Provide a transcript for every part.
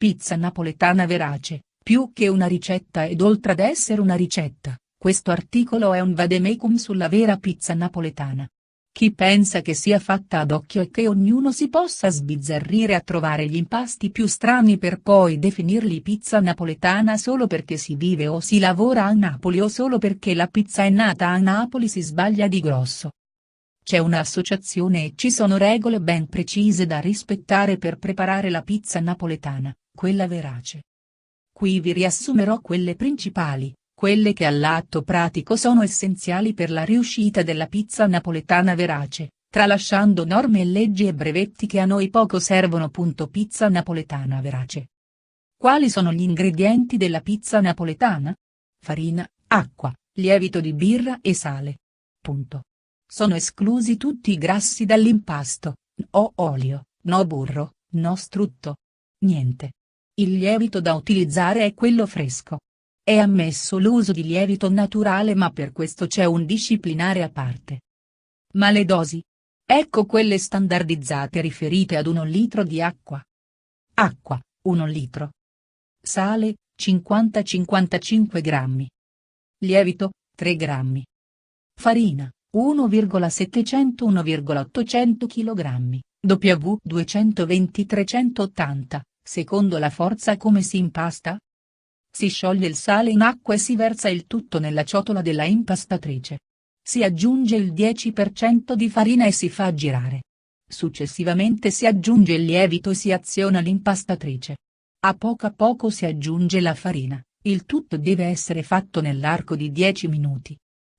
Pizza napoletana verace, più che una ricetta ed oltre ad essere una ricetta, questo articolo è un vademecum sulla vera pizza napoletana. Chi pensa che sia fatta ad occhio e che ognuno si possa sbizzarrire a trovare gli impasti più strani per poi definirli pizza napoletana solo perché si vive o si lavora a Napoli o solo perché la pizza è nata a Napoli si sbaglia di grosso. C'è un'associazione e ci sono regole ben precise da rispettare per preparare la pizza napoletana, quella verace. Qui vi riassumerò quelle principali, quelle che all'atto pratico sono essenziali per la riuscita della pizza napoletana verace, tralasciando norme e leggi e brevetti che a noi poco servono. Pizza napoletana verace. Quali sono gli ingredienti della pizza napoletana? Farina, acqua, lievito di birra e sale. Sono esclusi tutti i grassi dall'impasto, no olio, no burro, no strutto. Niente. Il lievito da utilizzare è quello fresco. È ammesso l'uso di lievito naturale ma per questo c'è un disciplinare a parte. Ma le dosi? Ecco quelle standardizzate riferite ad 1 litro di acqua. Acqua, 1 litro. Sale, 50-55 grammi. Lievito, 3 grammi. Farina, 1,700-1,800 kg, W 220-380, secondo la forza. Come si impasta? Si scioglie il sale in acqua e si versa il tutto nella ciotola della impastatrice. Si aggiunge il 10% di farina e si fa girare. Successivamente si aggiunge il lievito e si aziona l'impastatrice. A poco si aggiunge la farina, il tutto deve essere fatto nell'arco di 10 minuti.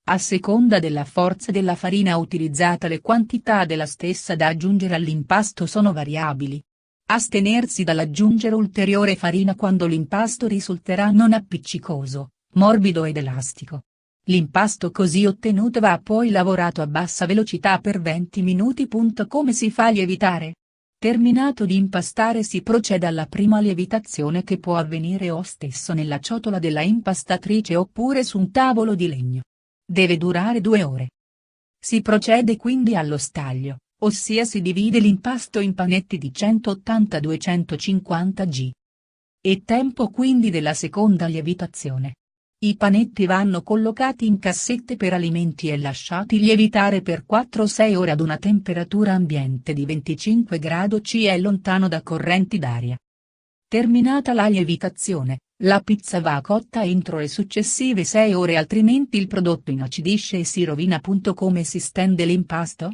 A seconda della forza della farina utilizzata le quantità della stessa da aggiungere all'impasto sono variabili. Astenersi dall'aggiungere ulteriore farina quando l'impasto risulterà non appiccicoso, morbido ed elastico. L'impasto così ottenuto va poi lavorato a bassa velocità per 20 minuti. Come si fa a lievitare? Terminato di impastare si procede alla prima lievitazione che può avvenire o stesso nella ciotola della impastatrice oppure su un tavolo di legno. Deve durare 2 ore. Si procede quindi allo staglio, ossia si divide l'impasto in panetti di 180-250 g. E tempo quindi della seconda lievitazione. I panetti vanno collocati in cassette per alimenti e lasciati lievitare per 4-6 ore ad una temperatura ambiente di 25 gradi C e lontano da correnti d'aria. Terminata la lievitazione, la pizza va cotta entro le successive 6 ore altrimenti il prodotto inacidisce e si rovina. Come si stende l'impasto?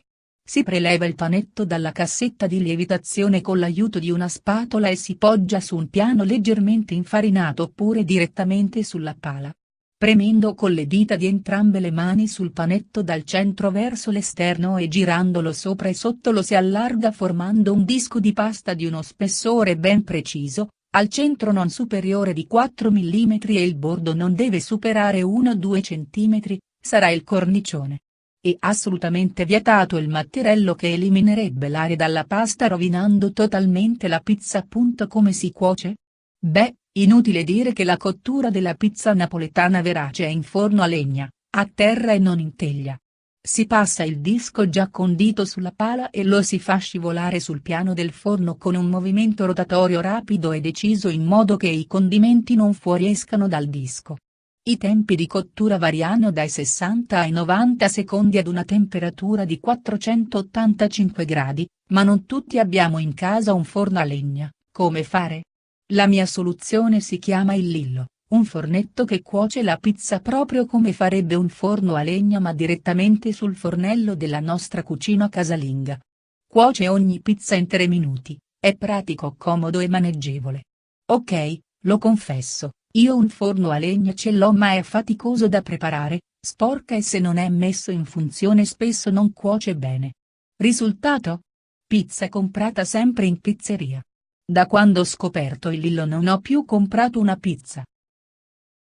Si preleva il panetto dalla cassetta di lievitazione con l'aiuto di una spatola e si poggia su un piano leggermente infarinato oppure direttamente sulla pala. Premendo con le dita di entrambe le mani sul panetto dal centro verso l'esterno e girandolo sopra e sotto lo si allarga formando un disco di pasta di uno spessore ben preciso, al centro non superiore di 4 mm e il bordo non deve superare 1-2 cm, sarà il cornicione. È assolutamente vietato il matterello che eliminerebbe l'aria dalla pasta rovinando totalmente la pizza. Come si cuoce? Beh, inutile dire che la cottura della pizza napoletana verace è in forno a legna, a terra e non in teglia. Si passa il disco già condito sulla pala e lo si fa scivolare sul piano del forno con un movimento rotatorio rapido e deciso in modo che i condimenti non fuoriescano dal disco. I tempi di cottura variano dai 60 ai 90 secondi ad una temperatura di 485 gradi, ma non tutti abbiamo in casa un forno a legna. Come fare? La mia soluzione si chiama il Lillo, un fornetto che cuoce la pizza proprio come farebbe un forno a legna ma direttamente sul fornello della nostra cucina casalinga. Cuoce ogni pizza in 3 minuti, è pratico, comodo e maneggevole. Ok, lo confesso. Io un forno a legna ce l'ho ma è faticoso da preparare, sporca e se non è messo in funzione spesso non cuoce bene. Risultato? Pizza comprata sempre in pizzeria. Da quando ho scoperto il Lillo non ho più comprato una pizza.